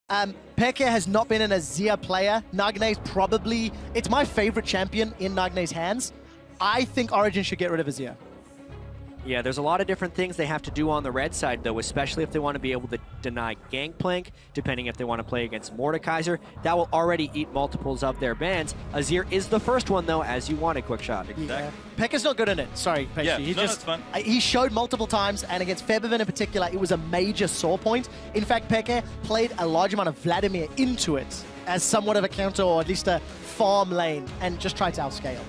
Peke has not been an Azir player. Nagne's probably, it's my favorite champion in Nagne's hands. I think Origen should get rid of Azir. Yeah, there's a lot of different things they have to do on the red side, though, especially if they want to be able to deny Gangplank, depending if they want to play against Mordekaiser. That will already eat multiples of their bans. Azir is the first one, though, as you wanted, Quickshot. Exactly. Yeah. Pekka's not good in it. Sorry, Pekka. Yeah, that's fun. He showed multiple times, and against Febiven in particular, it was a major sore point. In fact, Pekka played a large amount of Vladimir into it as somewhat of a counter, or at least a farm lane, and just tried to outscale.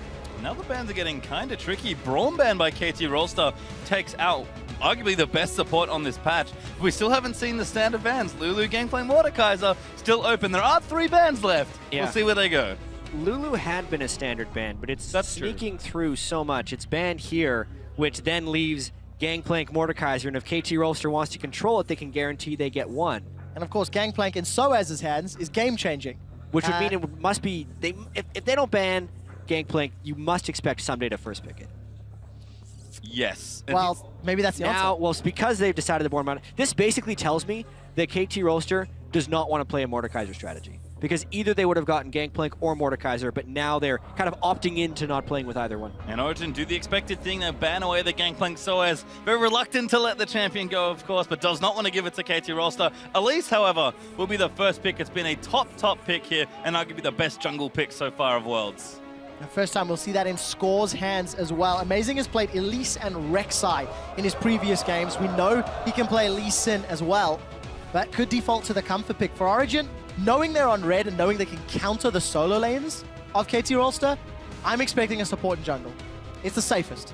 Now the bans are getting kind of tricky. Braum ban by KT Rolster takes out arguably the best support on this patch. We still haven't seen the standard bans. Lulu, Gangplank, Mordekaiser still open. There are 3 bans left. Yeah. We'll see where they go. Lulu had been a standard ban, but it's sneaking through so much. It's banned here, which then leaves Gangplank, Mordekaiser, and if KT Rolster wants to control it, they can guarantee they get 1. And of course, Gangplank in Soaz's hands is game-changing. Which would mean it must be, if they don't ban Gangplank, you must expect someday to first pick it. Yes. Well, maybe that's the answer. Well, it's because they've decided to board mount. This basically tells me that KT Rolster does not want to play a Mordekaiser strategy. Because either they would have gotten Gangplank or Mordekaiser, but now they're kind of opting into not playing with either one. And Origen do the expected thing, they ban away the Gangplank Soaz. Very reluctant to let the champion go, of course, but does not want to give it to KT Rolster. Elise, however, will be the first pick. It's been a top pick here, and arguably the best jungle pick so far of Worlds. The first time we'll see that in Score's hands as well. Amazing has played Elise and Rek'Sai in his previous games. We know he can play Lee Sin as well, but could default to the comfort pick. For Origen, knowing they're on red and knowing they can counter the solo lanes of KT Rolster, I'm expecting a support in jungle. It's the safest.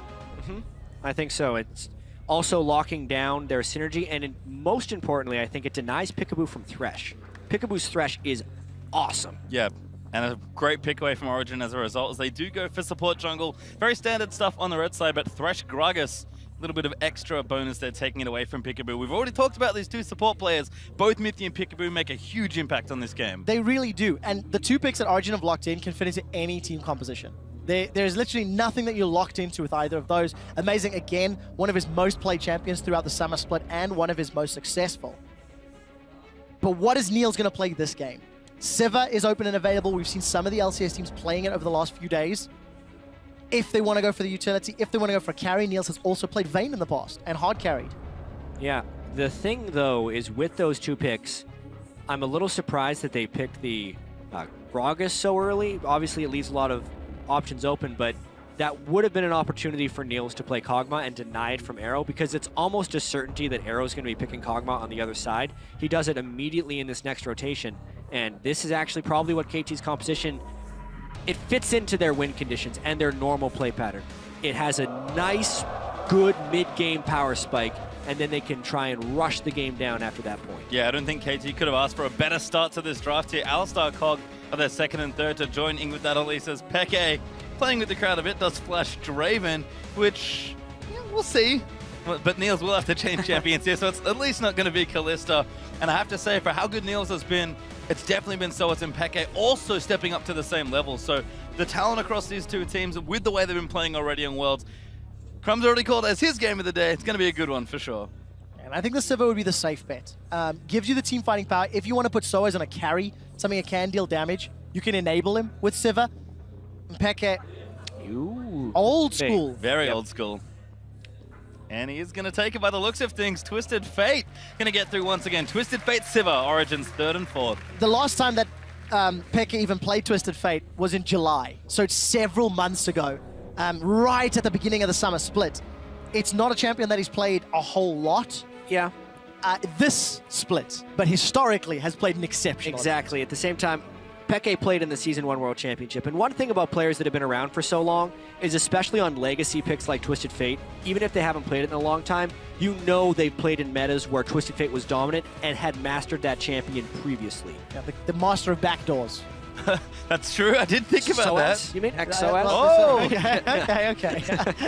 I think so. It's also locking down their synergy, and most importantly, I think it denies Peekaboo from Thresh. Peekaboo's Thresh is awesome. Yeah. And a great pick away from Origen as a result, as they do go for support jungle. Very standard stuff on the red side, but Thresh Gragas, a little bit of extra bonus there, taking it away from Peekaboo. We've already talked about these 2 support players. Both Mithy and Peekaboo make a huge impact on this game. They really do. And the 2 picks that Origen have locked in can fit into any team composition. There's literally nothing that you're locked into with either of those. Amazing, again, one of his most played champions throughout the summer split and one of his most successful. But what is Niels going to play this game? Sivir is open and available. We've seen some of the LCS teams playing it over the last few days. If they want to go for the utility, if they want to go for a carry, Niels has also played Vayne in the past and hard carried. Yeah, the thing though is with those 2 picks, I'm a little surprised that they picked the Gragas so early. Obviously it leaves a lot of options open, but that would have been an opportunity for Niels to play Kog'Maw and deny it from Arrow, because it's almost a certainty that Arrow's going to be picking Kog'Maw on the other side. He does it immediately in this next rotation, and this is actually probably what KT's composition, it fits into their win conditions and their normal play pattern. It has a nice, good mid-game power spike, and then they can try and rush the game down after that point. Yeah, I don't think KT could have asked for a better start to this draft here. Alistar Cog are their 2nd and 3rd to join in with that Elisa's Peke. Playing with the crowd a bit, does flash Draven, which, yeah, we'll see. But Niels will have to change champions here, so it's at least not going to be Kalista. And I have to say, for how good Niels has been, it's definitely been Soaz and Peke also stepping up to the same level. So the talent across these 2 teams, with the way they've been playing already in Worlds, Crumb's already called as his game of the day. It's going to be a good one for sure. And I think the Sivir would be the safe bet. Gives you the team fighting power. If you want to put Soaz on a carry, something that can deal damage, you can enable him with Sivir. Peke, old school. Very old school. And he is going to take it by the looks of things. Twisted Fate going to get through once again. Twisted Fate Sivir, Origen's 3rd and 4th. The last time that Peke even played Twisted Fate was in July. So it's several months ago, right at the beginning of the summer split. It's not a champion that he's played a whole lot. Yeah. This split, but historically has played an exceptional. Exactly. At the same time, Peke played in the Season 1 World Championship, and one thing about players that have been around for so long is, especially on legacy picks like Twisted Fate, even if they haven't played it in a long time, you know they've played in metas where Twisted Fate was dominant and had mastered that champion previously. Yeah, the master of backdoors. That's true, I did think about that. You mean XOS? Oh! Okay.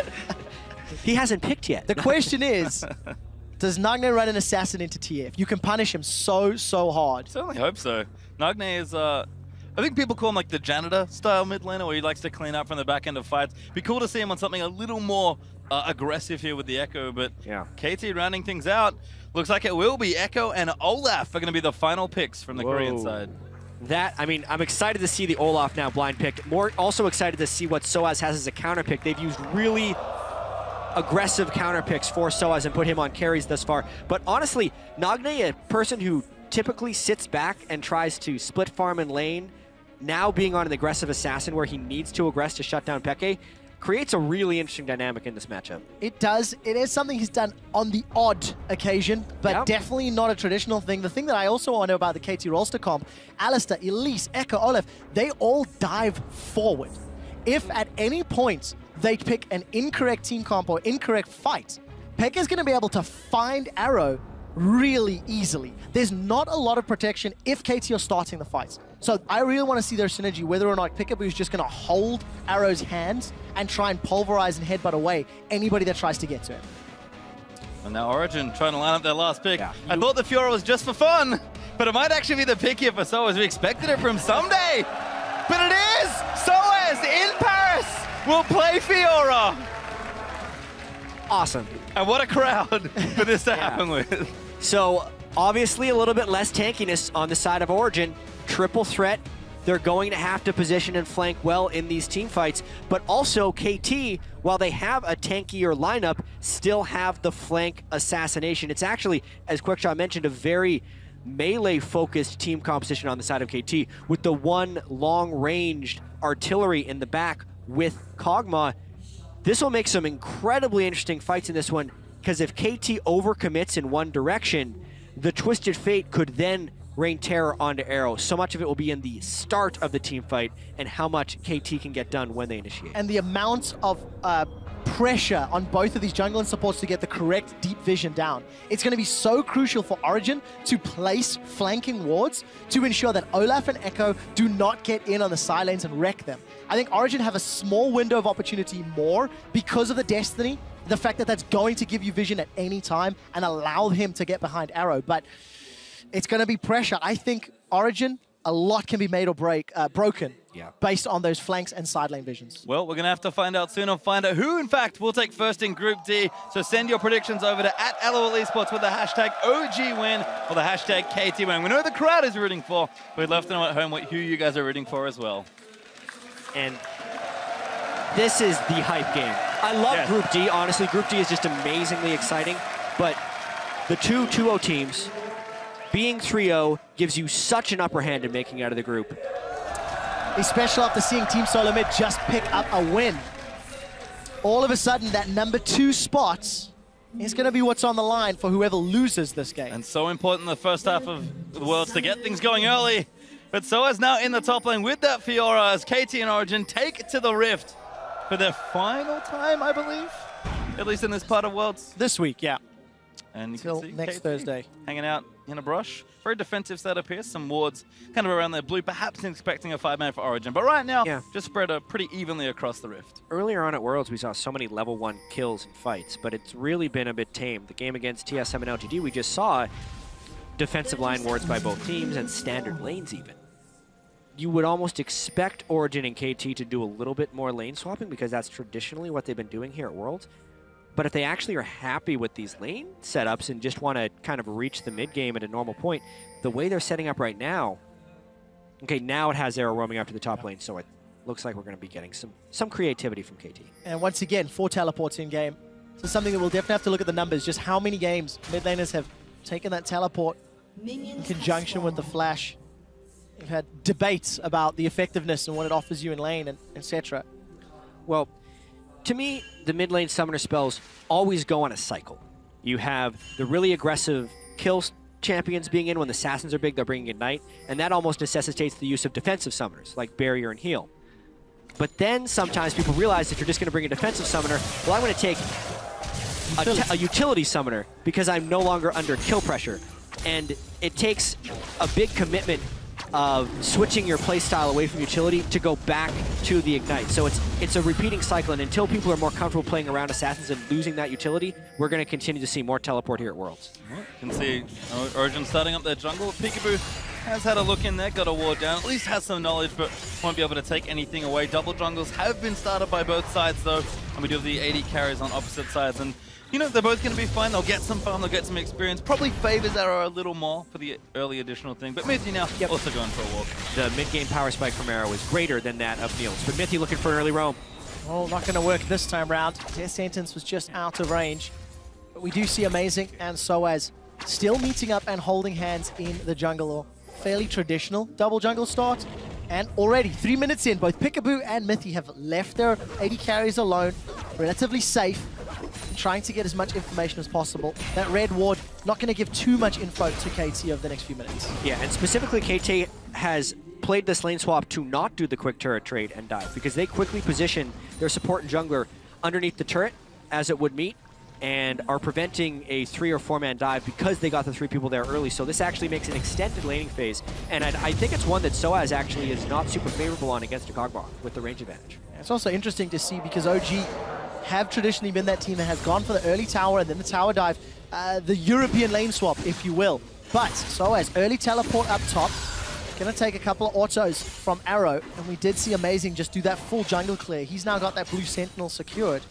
He hasn't picked yet. The question is, does Nagne run an assassin into TF? You can punish him so hard. Certainly hope so. Nagne is I think people call him like the janitor style mid laner, where he likes to clean up from the back end of fights. Be cool to see him on something a little more aggressive here with the Echo, but yeah. KT rounding things out. Looks like it will be Echo and Olaf are going to be the final picks from the Korean side. That, I mean, I'm excited to see the Olaf now blind pick. Also excited to see what Soaz has as a counter pick. They've used really aggressive counter picks for Soaz and put him on carries thus far. But honestly, Nagne, a person who typically sits back and tries to split farm in lane, now being on an aggressive assassin where he needs to aggress to shut down Peke, creates a really interesting dynamic in this matchup. It does. It is something he's done on the odd occasion, but definitely not a traditional thing. The thing that I also want to know about the KT Rolster comp, Alistair, Elise, Echo, Olaf, they all dive forward. If at any point they pick an incorrect team comp or incorrect fight, Peke is going to be able to find Arrow really easily. There's not a lot of protection if KT are starting the fights. So I really want to see their synergy, whether or not Peekaboo is just going to hold Arrow's hands and try and pulverize and headbutt away anybody that tries to get to him. And now Origen trying to line up their last pick. Yeah. I thought the Fiora was just for fun, but it might actually be the pick here for Soaz. We expected it from someday, but it is! Soaz in Paris will play Fiora! Awesome. And what a crowd for this to happen with. So obviously a little bit less tankiness on the side of Origen. Triple threat. They're going to have to position and flank well in these team fights, but also KT, while they have a tankier lineup, still have the flank assassination. It's actually, as Quickshot mentioned, a very melee-focused team composition on the side of KT, with the one long-ranged artillery in the back with Kog'Maw. This will make some incredibly interesting fights in this one, because if KT overcommits in one direction, the Twisted Fate could then rain terror onto Arrow. So much of it will be in the start of the team fight and how much KT can get done when they initiate. And the amount of pressure on both of these jungle and supports to get the correct deep vision down. It's going to be so crucial for Origen to place flanking wards to ensure that Olaf and Echo do not get in on the side lanes and wreck them. I think Origen have a small window of opportunity more because of the Destiny, the fact that that's going to give you vision at any time and allow him to get behind Arrow. But it's going to be pressure. I think Origen, a lot can be made or broken based on those flanks and side lane visions. Well, we're going to have to find out soon and find out who, in fact, will take first in Group D. So send your predictions over to @LOL Esports with the hashtag OGWin or the hashtag KTWin. We know the crowd is rooting for. We'd love to know at home who you guys are rooting for as well. And this is the hype game. I love Group D. Honestly, Group D is just amazingly exciting. But the two 2-0 teams, being 3-0 gives you such an upper hand in making out of the group. Especially after seeing Team Solo Mid just pick up a win. All of a sudden, that #2 spot is going to be what's on the line for whoever loses this game. And so important in the first half of the Worlds to get things going early. But Soaz now in the top lane with that Fiora as KT and Origen take it to the Rift for their final time, I believe. At least in this part of Worlds. This week, yeah. And you Till can see next KT Thursday. hanging out in a brush. Very defensive setup here. Some wards kind of around their blue, perhaps expecting a 5-man for Origen. But right now, just spread pretty evenly across the Rift. Earlier on at Worlds, we saw so many level 1 kills and fights, but it's really been a bit tame. The game against TSM and LGD, we just saw defensive line wards by both teams and standard lanes even. You would almost expect Origen and KT to do a little bit more lane swapping because that's traditionally what they've been doing here at Worlds. But if they actually are happy with these lane setups and just want to kind of reach the mid game at a normal point, the way they're setting up right now, okay, now it has Arrow roaming up to the top lane, so it looks like we're going to be getting some creativity from KT. And once again, 4 teleports in game. So something that we'll definitely have to look at the numbers, just how many games mid laners have taken that teleport in conjunction with the flash. We've had debates about the effectiveness and what it offers you in lane, and etc. Well, to me, the mid lane summoner spells always go on a cycle. You have the really aggressive kill champions being in when the assassins are big, they're bringing Ignite, and that almost necessitates the use of defensive summoners, like Barrier and Heal. But then sometimes people realize if you're just going to bring a defensive summoner, well, I'm going to take a utility summoner because I'm no longer under kill pressure. And it takes a big commitment of switching your playstyle away from utility to go back to the Ignite. So it's a repeating cycle, and until people are more comfortable playing around assassins and losing that utility, we're going to continue to see more teleport here at Worlds. You can see Origen starting up their jungle. Peekaboo has had a look in there, got a ward down, at least has some knowledge, but won't be able to take anything away. Double jungles have been started by both sides, though, and we do have the 80 carries on opposite sides, and you know, they're both going to be fine. They'll get some farm, they'll get some experience. Probably favors Arrow a little more for the early additional thing, but Mithy now also going for a walk. The mid-game power spike from Arrow is greater than that of Niels, but Mithy looking for an early roam. Oh, not going to work this time round. Their sentence was just out of range. But we do see Amazing and Soaz still meeting up and holding hands in the jungle, or fairly traditional double jungle start. And already, 3 minutes in, both Peekaboo and Mithy have left their 80 carries alone, relatively safe, trying to get as much information as possible. That red ward not going to give too much info to KT over the next few minutes. Yeah, and specifically KT has played this lane swap to not do the quick turret trade and dive, because they quickly position their support and jungler underneath the turret as it would meet, and are preventing a 3 or 4 man dive because they got the 3 people there early. So this actually makes an extended laning phase, and I think it's one that Soaz actually is not super favorable on against a Kog'Maw with the range advantage. It's also interesting to see because OG have traditionally been that team that has gone for the early tower and then the tower dive, the European lane swap, if you will. But Soaz, early teleport up top, gonna take a couple of autos from Arrow, and we did see Amazing just do that full jungle clear. He's now got that blue sentinel secured.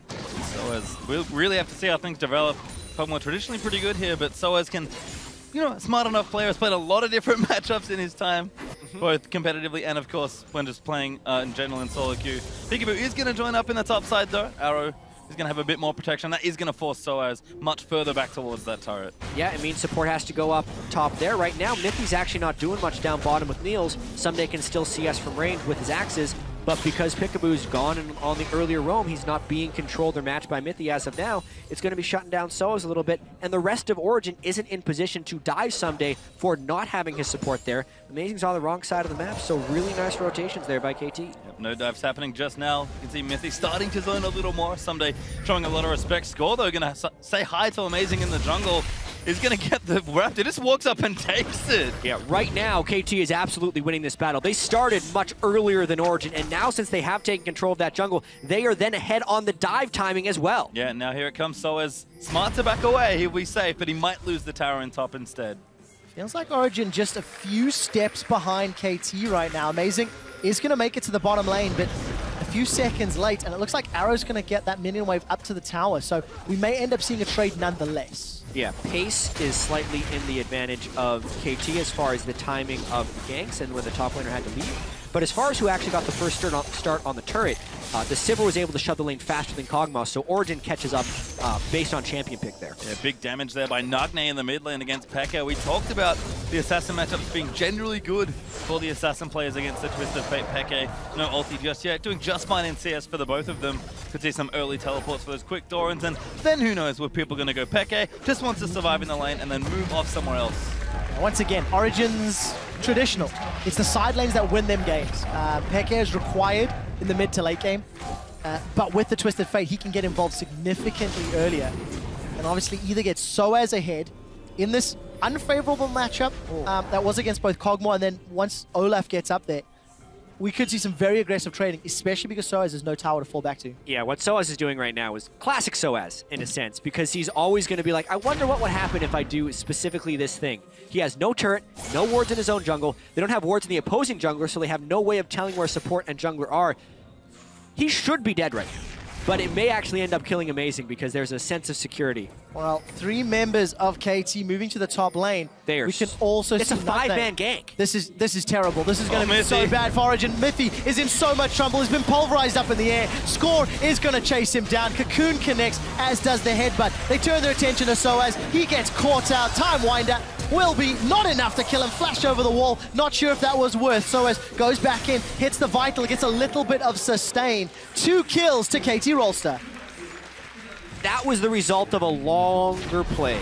Soaz, we'll really have to see how things develop. Pokemon traditionally pretty good here, but Soaz can, you know, smart enough player, has played a lot of different matchups in his time, both competitively and, of course, when just playing in general in solo queue. Peekaboo is going to join up in the top side, though. Arrow is going to have a bit more protection. That is going to force Soaz much further back towards that turret. Yeah, it means support has to go up top there. Right now, Mithy's actually not doing much down bottom with Niels. Someday can still see us from range with his axes, but because Peekaboo's gone and on the earlier roam, he's not being controlled or matched by Mithy as of now. It's going to be shutting down Soaz a little bit, and the rest of Origen isn't in position to dive Someday for not having his support there. Amazing's on the wrong side of the map, so really nice rotations there by KT. Yep, no dives happening just now. You can see Mithy starting to zone a little more. Someday showing a lot of respect. Score, though, going to say hi to Amazing in the jungle. He's going to get the Raptor. Just walks up and takes it. Yeah, right now, KT is absolutely winning this battle. They started much earlier than Origen, and now since they have taken control of that jungle, they are then ahead on the dive timing as well. Yeah, now here it comes. Soaz smart to back away. He'll be safe, but he might lose the tower in top instead. Feels like Origen just a few steps behind KT right now. Amazing is going to make it to the bottom lane, but a few seconds late, and it looks like Arrow's going to get that minion wave up to the tower, so we may end up seeing a trade nonetheless. Yeah, pace is slightly in the advantage of KT as far as the timing of the ganks and when the top laner had to leave. But as far as who actually got the first start on the turret, the Sivir was able to shove the lane faster than Kog'Maw, so Origen catches up based on champion pick there. Yeah, big damage there by Nagne in the mid lane against P.E.K.K.A. We talked about the Assassin matchups being generally good for the Assassin players against the Twisted Fate P.E.K.K.A. No ulti just yet, doing just fine in CS for the both of them. Could see some early teleports for those quick Dorans, and then who knows where people are going to go. P.E.K.K.A. just wants to survive in the lane and then move off somewhere else. Once again, Origen's traditional. It's the side lanes that win them games. P.E.K.K.A. is required in the mid to late game, but with the Twisted Fate, he can get involved significantly earlier. And obviously either get Soaz ahead in this unfavorable matchup that was against both Kog'Maw, and then once Olaf gets up there, we could see some very aggressive trading, especially because Soaz has no tower to fall back to. Yeah, what Soaz is doing right now is classic Soaz, in a sense, because he's always going to be like, I wonder what would happen if I do specifically this thing. He has no turret, no wards in his own jungle. They don't have wards in the opposing jungler, so they have no way of telling where support and jungler are. He should be dead right now, but it may actually end up killing Amazing because there's a sense of security. Well, 3 members of KT moving to the top lane. We can also it's see a 5-man gank. This is terrible. This is going to be so bad for Origen. Mithy is in so much trouble. He's been pulverized up in the air. Score is going to chase him down. Cocoon connects, as does the headbutt. They turn their attention to Soaz. He gets caught out. Time Winder will be not enough to kill him. Flash over the wall. Not sure if that was worth. Soaz goes back in, hits the vital, gets a little bit of sustain. 2 kills to KT Rolster. That was the result of a longer play.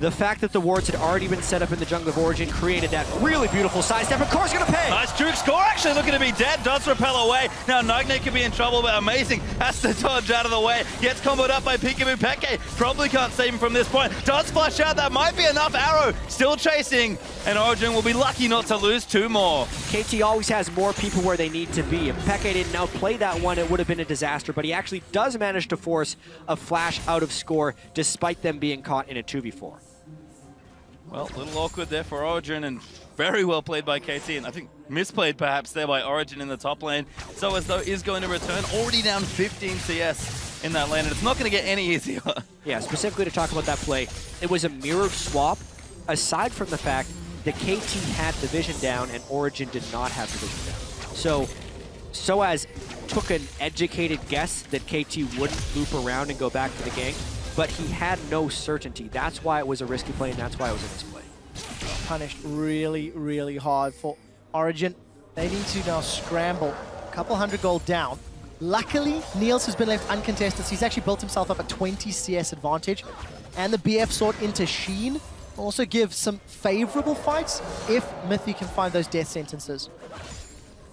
The fact that the wards had already been set up in the jungle of Origen created that really beautiful sidestep. Of course, gonna pay. Nice juke. Score actually looking to be dead. Does repel away. Now Nagne could be in trouble, but Amazing has to dodge out of the way. Gets comboed up by Peekaboo. P.E.K.K.A. probably can't save him from this point. Does flash out. That might be enough. Arrow still chasing, and Origen will be lucky not to lose 2 more. KT always has more people where they need to be. If P.E.K.K.A. didn't outplay that one, it would have been a disaster, but he actually does manage to force a flash out of Score despite them being caught in a 2v4. Well, a little awkward there for Origen, and very well played by KT, and I think misplayed perhaps there by Origen in the top lane. So as though is going to return, already down 15 CS in that lane, and it's not going to get any easier. Yeah, specifically to talk about that play, it was a mirrored swap, aside from the fact that KT had the vision down and Origen did not have the vision down. So as took an educated guess that KT wouldn't loop around and go back to the gank, but he had no certainty. That's why it was a risky play, and that's why it was a misplay. Punished really, really hard for Origen. They need to now scramble. A couple hundred gold down. Luckily, Niels has been left uncontested, so he's actually built himself up a 20 CS advantage. And the BF sword into Sheen will also give some favorable fights if Mythy can find those death sentences.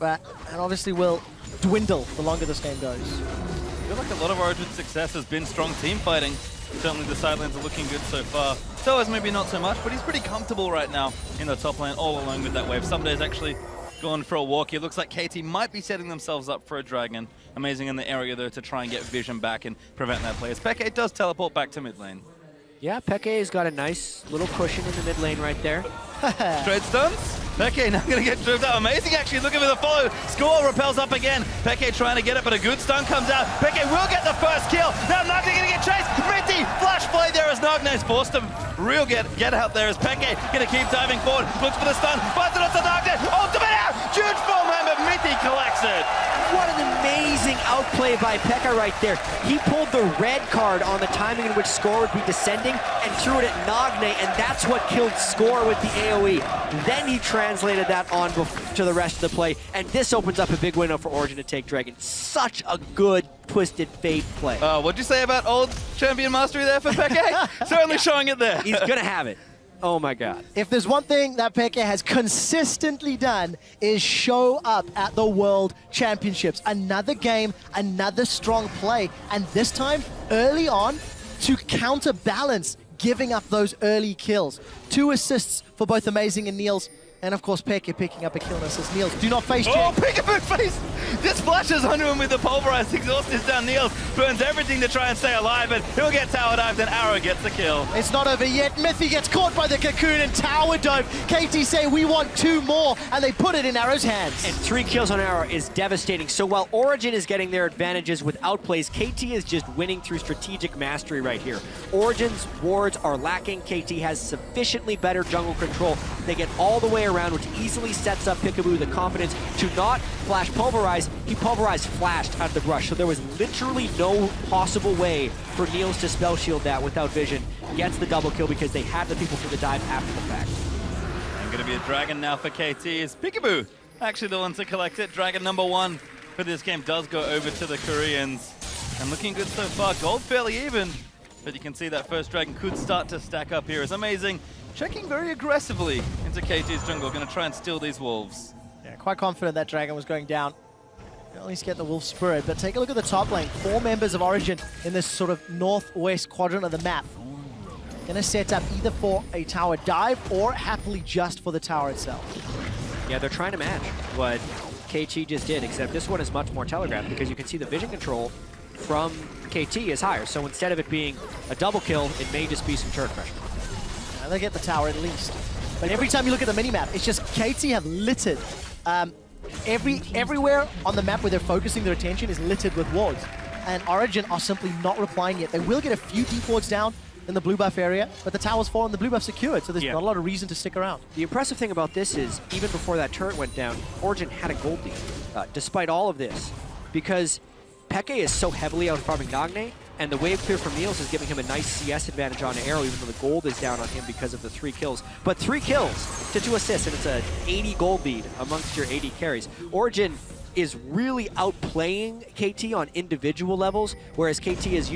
And obviously will dwindle the longer this game goes. I feel like a lot of Origen's success has been strong team fighting. Certainly the side lanes are looking good so far. Soaz maybe not so much, but he's pretty comfortable right now in the top lane, all alone with that wave. Someday's actually gone for a walk here. Looks like KT might be setting themselves up for a dragon. Amazing in the area though to try and get vision back and prevent that play. As Peke does teleport back to mid lane. Yeah, Peke's got a nice little cushion in the mid lane right there. Straight stuns. Peke now going to get driven out. Amazing actually, looking for the follow. Score repels up again. Peke trying to get it, but a good stun comes out. Peke will get the first kill. Now Nagne going to get chased. Mitty, flash play there as Nagne's forced him. Real get out there as Peke going to keep diving forward. Looks for the stun. Finds it onto Nagne. Ultimate out. Huge full man, but Mitty collects it. What an amazing outplay by Pekka right there. He pulled the red card on the timing in which Score would be descending and threw it at Nagne, and that's what killed Score with the AoE. Then he translated that on to the rest of the play, and this opens up a big window for Origen to take Dragon. Such a good Twisted Fate play. What'd you say about old champion mastery there for Peke? Certainly showing it there. He's gonna have it. Oh my God. If there's one thing that Peke has consistently done is show up at the World Championships. Another game, another strong play, and this time early on to counterbalance giving up those early kills. 2 assists for both Amazing and Niels. And of course, Peke picking up a kill and assist. Niels, do not face check. Oh, Peekaboo face! Just flashes onto him with the pulverized exhaust is down. Niels burns everything to try and stay alive, but he'll get tower dived, and Arrow gets the kill. It's not over yet. Mythy gets caught by the cocoon and tower dive. KT say we want 2 more, and they put it in Arrow's hands. And 3 kills on Arrow is devastating. So while Origen is getting their advantages with outplays, KT is just winning through strategic mastery right here. Origen's wards are lacking. KT has sufficiently better jungle control. They get all the way around, which easily sets up Peekaboo the confidence to not flash pulverize. He pulverized flashed out of the brush, so there was literally no possible way for Niels to spell shield that without vision. Gets the double kill because they had the people for the dive after the fact. And going to be a dragon now for KT. Is Peekaboo actually the one to collect it? Dragon number 1 for this game does go over to the Koreans. And looking good so far. Gold fairly even, but you can see that first dragon could start to stack up here. It's Amazing. Checking very aggressively into KT's jungle, going to try and steal these wolves. Yeah, quite confident that dragon was going down. At least get the wolf spirit, but take a look at the top lane. 4 members of Origen in this sort of northwest quadrant of the map. Gonna set up either for a tower dive or happily just for the tower itself. Yeah, they're trying to match what KT just did, except this one is much more telegraphed because you can see the vision control from KT is higher. So instead of it being a double kill, it may just be some turret pressure. Yeah, they get the tower at least. But every time you look at the minimap, it's just KT have littered. Everywhere on the map where they're focusing their attention is littered with wards. And Origen are simply not replying yet. They will get a few deep wards down in the blue buff area, but the tower's fallen, the blue buff secured, so there's not a lot of reason to stick around. The impressive thing about this is, even before that turret went down, Origen had a gold lead, despite all of this, because Peke is so heavily out farming Nagne, and the wave clear from Niels is giving him a nice CS advantage on Arrow, even though the gold is down on him because of the 3 kills. But 3 kills to 2 assists, and it's an 80 gold lead amongst your 80 carries. Origen is really outplaying KT on individual levels, whereas KT is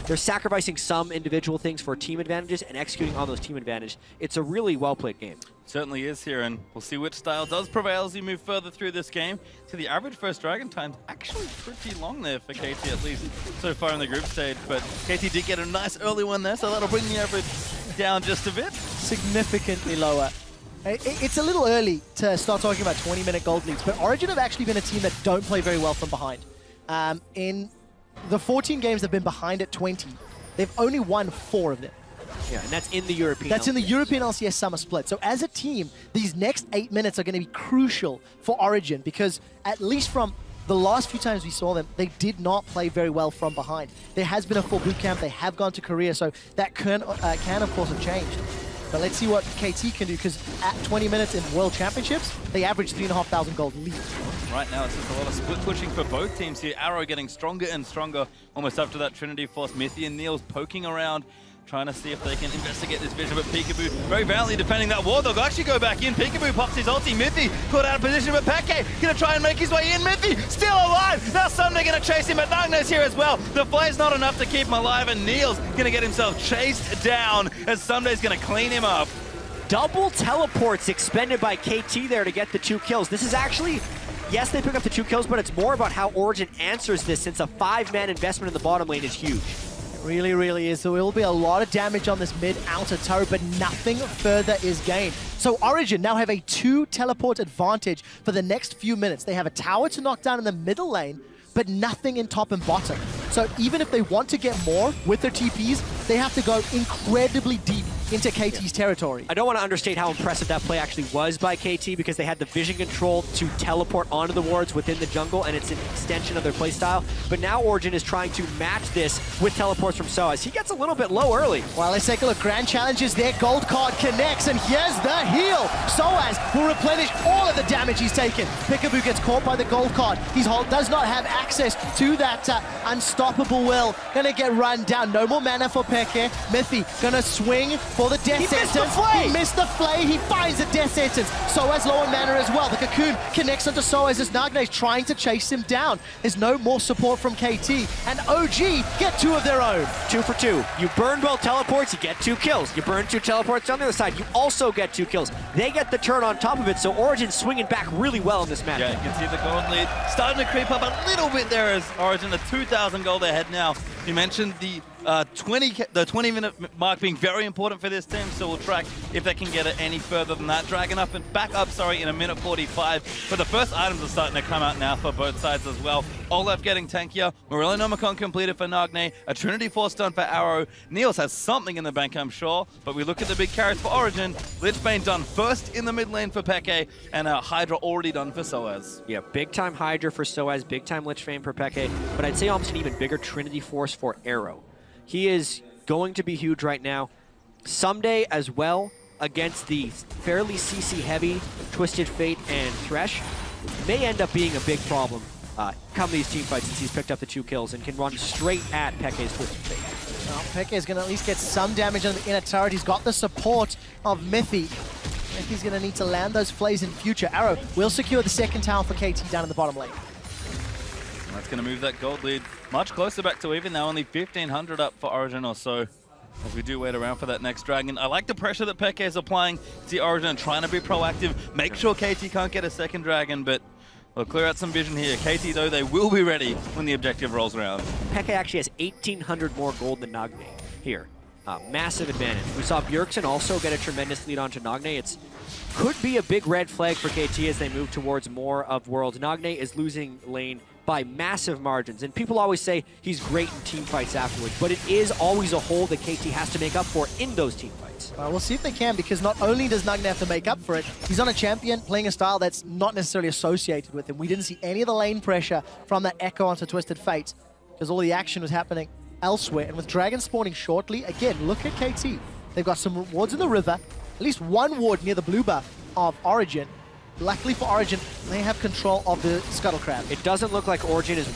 they're sacrificing some individual things for team advantages and executing on those team advantages. It's a really well-played game. Certainly is here, and we'll see which style does prevail as we move further through this game. So the average first dragon time's actually pretty long there for KT, at least so far in the group stage, but KT did get a nice early one there, so that'll bring the average down just a bit. Significantly lower. It's a little early to start talking about 20-minute gold leads, but Origen have actually been a team that don't play very well from behind. In the 14 games they've been behind at 20, they've only won 4 of them. Yeah, and that's in the European That's in the LCS. European LCS Summer Split. So as a team, these next 8 minutes are going to be crucial for Origen because at least from the last few times we saw them, they did not play very well from behind. There has been a full boot camp. They have gone to Korea, so that can of course, have changed. But let's see what KT can do, because at 20 minutes in World Championships, they averaged 3,500 gold lead. Right now, it's just a lot of split pushing for both teams here. Arrow getting stronger and stronger, almost up to that Trinity Force. Mithy and Niels poking around, trying to see if they can investigate this vision, but Peekaboo very valiantly defending that wall. They'll actually go back in. Peekaboo pops his ulti. Mithy caught out of position, but Peke gonna try and make his way in. Mithy still alive. Now Sunday gonna chase him, but Nagna's here as well. The flay's not enough to keep him alive, and Niels gonna get himself chased down as Sunday's gonna clean him up. Double teleports expended by KT there to get the 2 kills. This is actually, yes, they pick up the 2 kills, but it's more about how Origen answers this, since a 5-man investment in the bottom lane is huge. Really, really is. So there will be a lot of damage on this mid-outer turret, but nothing further is gained. So Origen now have a 2 teleport advantage for the next few minutes. They have a tower to knock down in the middle lane, but nothing in top and bottom. So even if they want to get more with their TPs, they have to go incredibly deep into KT's territory. I don't want to understate how impressive that play actually was by KT, because they had the vision control to teleport onto the wards within the jungle, and it's an extension of their playstyle. But now Origen is trying to match this with teleports from Soaz. He gets a little bit low early. Well, let's take a look. Grand challenges there. Gold card connects, and here's the heal. Soaz will replenish all of the damage he's taken. Peekaboo gets caught by the gold card. He does not have access to that unstoppable will. Gonna get run down. No more mana for Peke. Mithy gonna swing for the death sentence. He missed the flay. He finds the death sentence. Soaz low on mana as well. The cocoon connects onto Soaz as Nagne is trying to chase him down. There's no more support from KT, and OG get 2 of their own. 2 for 2. You burn both teleports, you get 2 kills. You burn 2 teleports on the other side, you also get 2 kills. They get the turn on top of it, so Origen swinging back really well in this match. Yeah, you can see the gold lead starting to creep up a little bit there as Origen, the 2,000 gold ahead now. You mentioned the 20-minute mark being very important for this team, so we'll track if they can get it any further than that. Dragging up and back up, in a minute 45. But the first items are starting to come out now for both sides as well. Olaf getting tankier. Morello Nomicon completed for Nagne. A Trinity Force done for Arrow. Niels has something in the bank, I'm sure. But we look at the big carries for Origen. Lichbane done first in the mid lane for Peke, and Hydra already done for Soaz. Yeah, big time Hydra for Soaz, big time Lichbane for Peke, but I'd say almost an even bigger Trinity Force for Arrow. He is going to be huge right now. Someday as well, against the fairly CC heavy Twisted Fate and Thresh, may end up being a big problem come these team fights, since he's picked up the 2 kills and can run straight at Peke's Twisted Fate. Well, Peke is going to at least get some damage on the inner turret. He's got the support of Mithy. Mithy's going to need to land those flays in future. Arrow will secure the second tower for KT down in the bottom lane. That's going to move that gold lead much closer back to even now, only 1,500 up for Origen or so, as we do wait around for that next dragon. I like the pressure that Peke is applying to the Origen, trying to be proactive, make sure KT can't get a second dragon, but we'll clear out some vision here. KT, though, they will be ready when the objective rolls around. Peke actually has 1,800 more gold than Nagne here. Massive advantage. We saw Bjergsen also get a tremendous lead onto Nagne. It could be a big red flag for KT as they move towards more of Worlds. Nagne is losing lane by massive margins, and people always say he's great in team fights afterwards, but it is always a hole that KT has to make up for in those team fights. Well, we'll see if they can, because not only does Nagne have to make up for it, he's on a champion playing a style that's not necessarily associated with him. We didn't see any of the lane pressure from that Echo onto Twisted Fate, because all the action was happening elsewhere. And with Dragon spawning shortly, again, look at KT. They've got some wards in the river, at least 1 ward near the blue buff of Origen. Luckily for Origen, they have control of the Scuttle Crab. It doesn't look like Origen is